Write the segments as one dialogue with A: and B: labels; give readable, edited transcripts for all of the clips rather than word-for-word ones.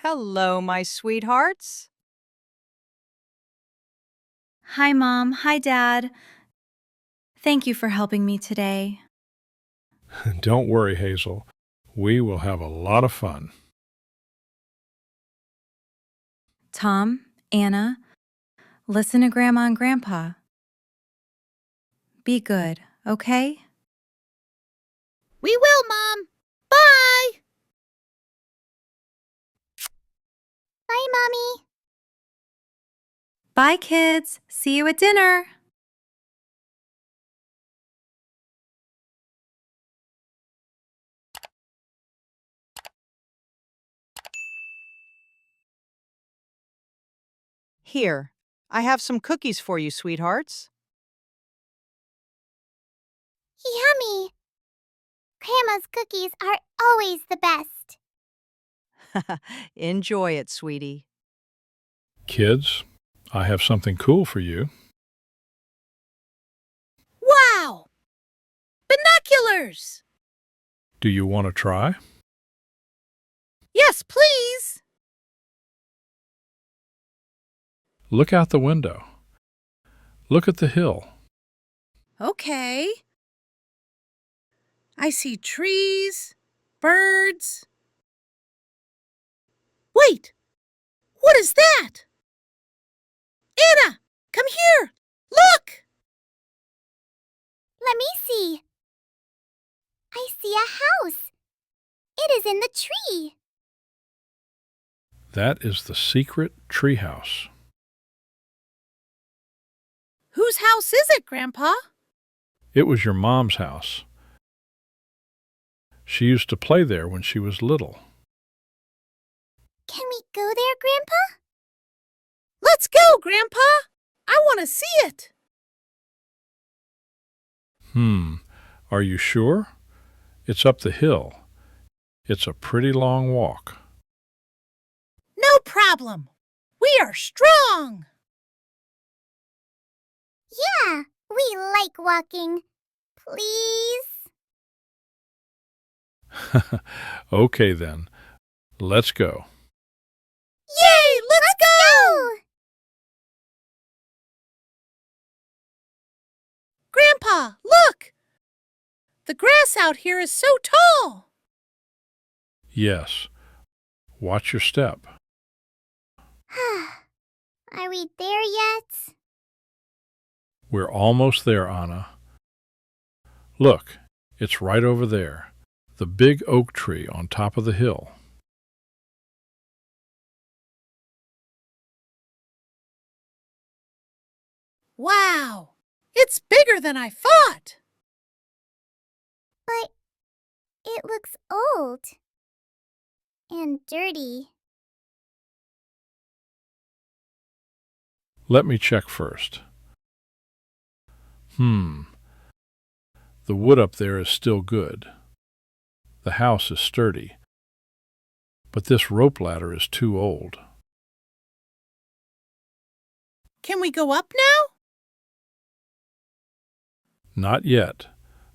A: Hello, my sweethearts.
B: Hi, Mom. Hi, Dad. Thank you for helping me today.
C: Don't worry, Hazel. We will have a lot of fun.
B: Tom, Anna, listen to Grandma and Grandpa. Be good, okay?
D: We will, Mom. Bye.
E: Bye, Mommy.
B: Bye, kids. See you at dinner.
A: Here, I have some cookies for you, sweethearts.
E: Yummy. Grandma's cookies are always the best.
A: Enjoy it, sweetie.
C: Kids, I have something cool for you.
D: Wow. Binoculars.
C: Do you want to try?
D: Yes, please.
C: Look out the window. Look at the hill.
D: Okay. I see trees, birds. Wait. What is that? Anna, come here. Look.
E: Let me see. I see a house. It is in the tree.
C: That is the secret treehouse.
D: Whose house is it, Grandpa?
C: It was your mom's house. She used to play there when she was little.
E: Can we go there, Grandpa?
D: Let's go, Grandpa. I want to see it.
C: Are you sure? It's up the hill. It's a pretty long walk.
D: No problem. We are strong.
E: Yeah, we like walking. Please?
C: Okay then. Let's go.
D: Yay, let's go! Grandpa, look! The grass out here is so tall.
C: Yes. Watch your step.
E: Are we there yet?
C: We're almost there, Anna. Look, it's right over there. The big oak tree on top of the hill.
D: Wow, it's bigger than I thought.
E: But it looks old and dirty.
C: Let me check first. The wood up there is still good. The house is sturdy. But this rope ladder is too old.
D: Can we go up now?
C: Not yet.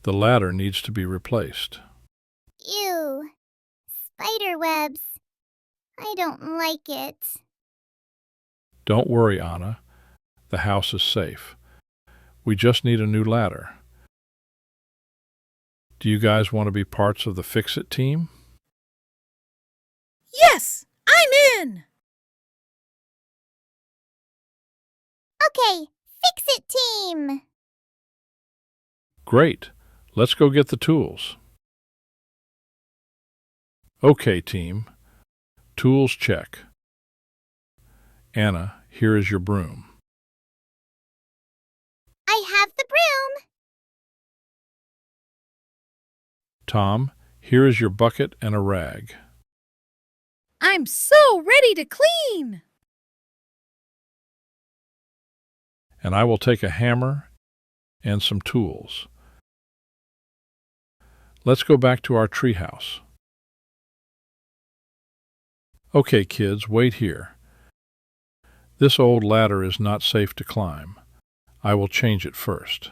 C: The ladder needs to be replaced.
E: Ew. Spider webs. I don't like it.
C: Don't worry, Anna. The house is safe. We just need a new ladder. Do you guys want to be parts of the Fix-It team?
D: Yes, I'm in.
E: Okay, Fix-It team.
C: Great. Let's go get the tools. Okay, team. Tools check. Anna, here is your broom.
E: I have the broom.
C: Tom, here is your bucket and a rag.
D: I'm so ready to clean.
C: And I will take a hammer and some tools. Let's go back to our treehouse. Okay, kids, wait here. This old ladder is not safe to climb. I will change it first.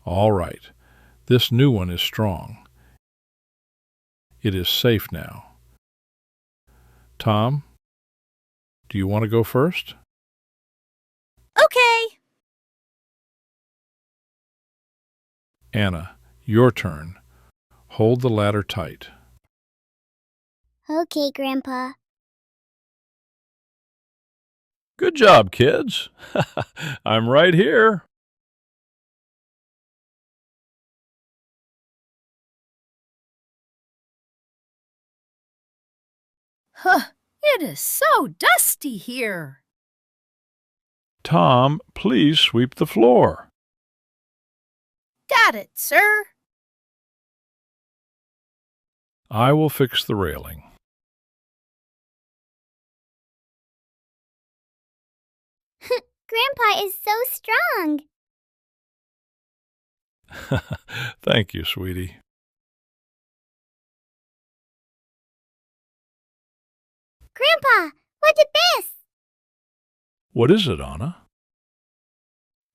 C: All right. This new one is strong. It is safe now. Tom, do you want to go first?
D: Okay.
C: Anna, your turn. Hold the ladder tight.
E: Okay, Grandpa.
C: Good job, kids. I'm right here.
D: Huh, it is so dusty here.
C: Tom, please sweep the floor.
D: Got it, sir.
C: I will fix the railing.
E: Grandpa is so strong.
C: Thank you, sweetie.
E: Grandpa, look at this.
C: What is it, Anna?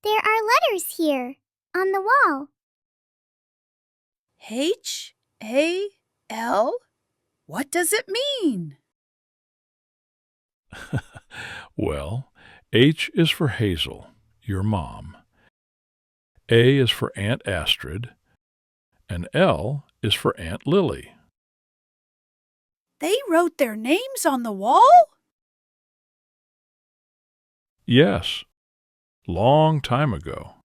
E: There are letters here on the wall.
D: H-A-L? What does it mean?
C: Well, H is for Hazel, your mom. A is for Aunt Astrid, and L is for Aunt Lily.
D: They wrote their names on the wall?
C: Yes, long time ago.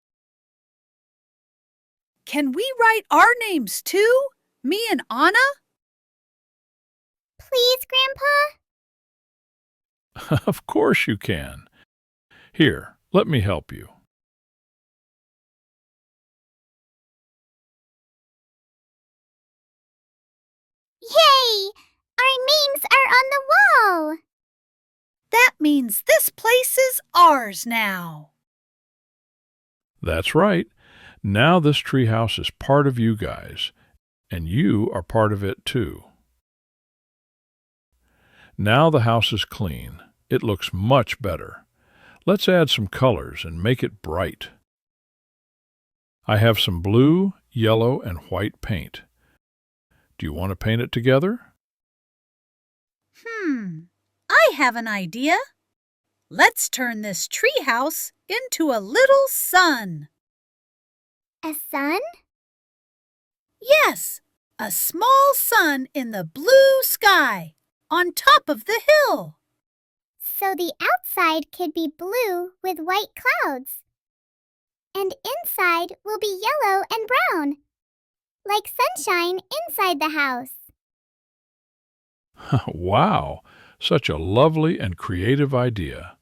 D: Can we write our names too? Me and Anna?
E: Please, Grandpa?
C: Of course you can. Here, let me help you.
E: Yay! Our names are on the wall.
D: That means this place is ours now.
C: That's right. Now this treehouse is part of you guys, and you are part of it too. Now the house is clean. It looks much better. Let's add some colors and make it bright. I have some blue, yellow, and white paint. Do you want to paint it together?
D: I have an idea. Let's turn this treehouse into a little sun.
E: A sun?
D: Yes, a small sun in the blue sky on top of the hill.
E: So the outside could be blue with white clouds. And inside will be yellow and brown, like sunshine inside the house.
C: Wow, such a lovely and creative idea.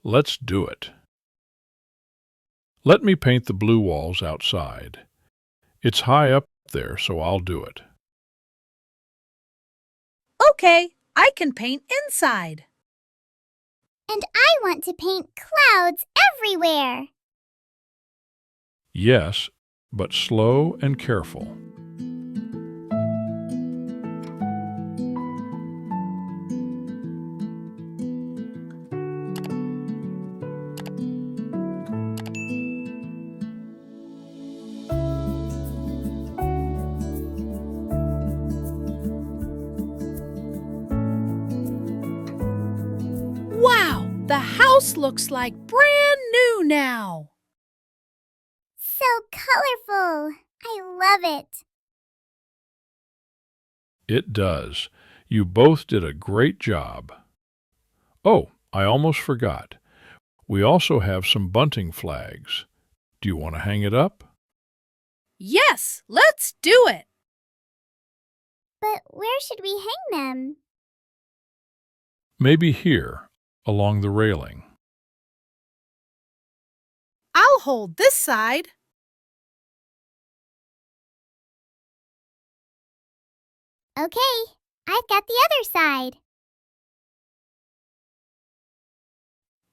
C: Let's do it. Let me paint the blue walls outside. It's high up there, so I'll do it.
D: Okay, I can paint inside.
E: And I want to paint clouds everywhere.
C: Yes, but slow and careful.
D: Wow, the house looks like brand new now.
E: So colorful. I love it.
C: It does. You both did a great job. Oh, I almost forgot. We also have some bunting flags. Do you want to hang it up?
D: Yes, let's do it.
E: But where should we hang them?
C: Maybe here, along the railing.
D: I'll hold this side.
E: Okay, I've got the other side.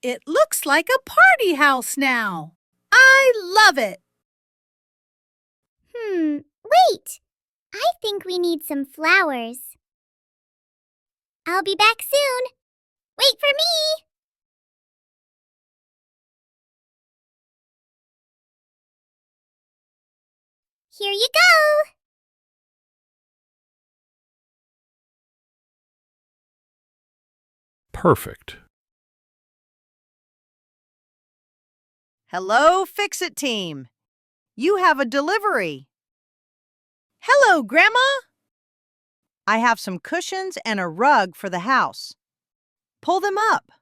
D: It looks like a party house now. I love it.
E: Wait. I think we need some flowers. I'll be back soon. Wait for me. Here you go!
C: Perfect.
A: Hello, Fix-It team. You have a delivery. Hello, Grandma. I have some cushions and a rug for the house. Pull them up.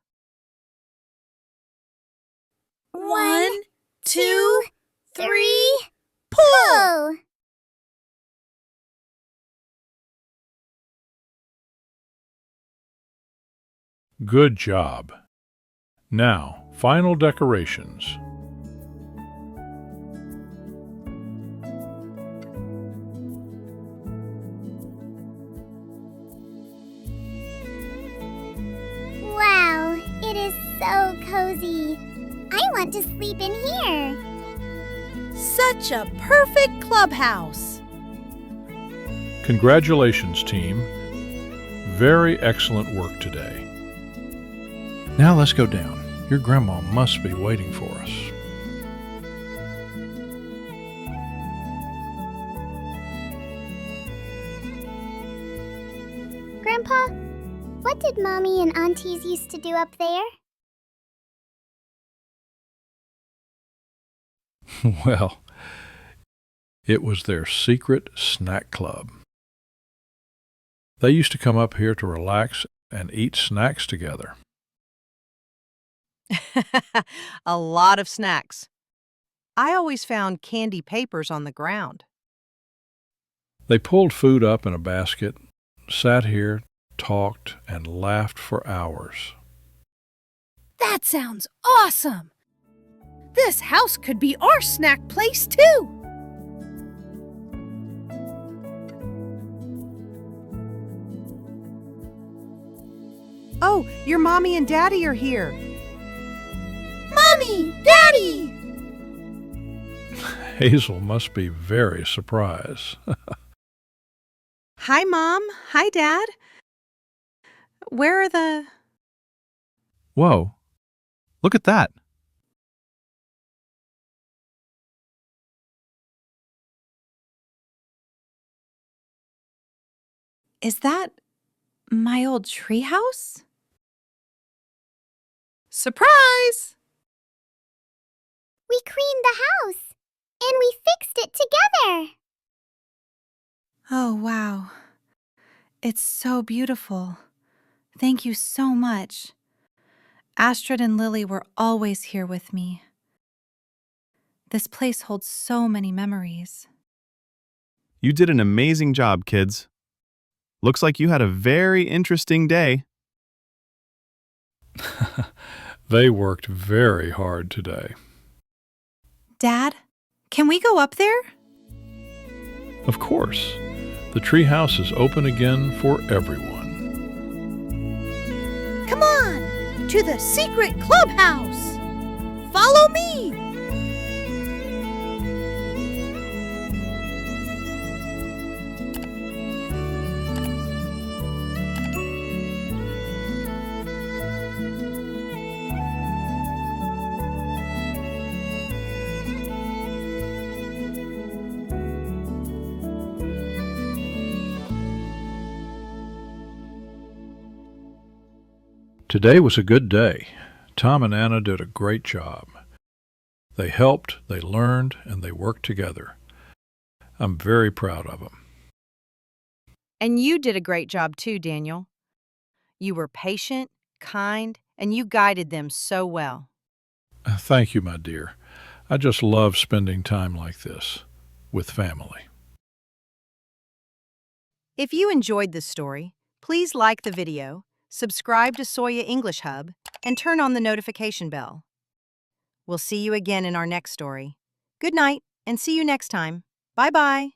D: 1, 2, 3,
E: Pull!
C: Good job. Now, final decorations.
E: Wow, it is so cozy. I want to sleep in here.
D: Such a perfect clubhouse.
C: Congratulations, team. Very excellent work today. Now let's go down. Your grandma must be waiting for us.
E: Grandpa, what did Mommy and Aunties used to do up there?
C: Well, it was their secret snack club. They used to come up here to relax and eat snacks together.
A: A lot of snacks. I always found candy papers on the ground.
C: They pulled food up in a basket, sat here, talked, and laughed for hours.
D: That sounds awesome. This house could be our snack place too.
A: Oh, your Mommy and Daddy are here.
D: Mommy, Daddy!
C: Hazel must be very surprised.
A: Hi, Mom. Hi, Dad. Where are the...
F: Whoa, look at that.
B: Is that my old treehouse?
A: Surprise!
E: We cleaned the house, and we fixed it together.
B: Oh, wow. It's so beautiful. Thank you so much. Astrid and Lily were always here with me. This place holds so many memories.
F: You did an amazing job, kids. Looks like you had a very interesting day.
C: They worked very hard today.
B: Dad, can we go up there?
C: Of course, the treehouse is open again for everyone.
D: Come on, to the secret clubhouse. Follow me.
C: Today was a good day. Tom and Anna did a great job. They helped, they learned, and they worked together. I'm very proud of them.
A: And you did a great job too, Daniel. You were patient, kind, and you guided them so well.
C: Thank you, my dear. I just love spending time like this with family.
A: If you enjoyed this story, please like the video, subscribe to Soya English Hub, and turn on the notification bell. We'll see you again in our next story. Good night, and see you next time. Bye-bye.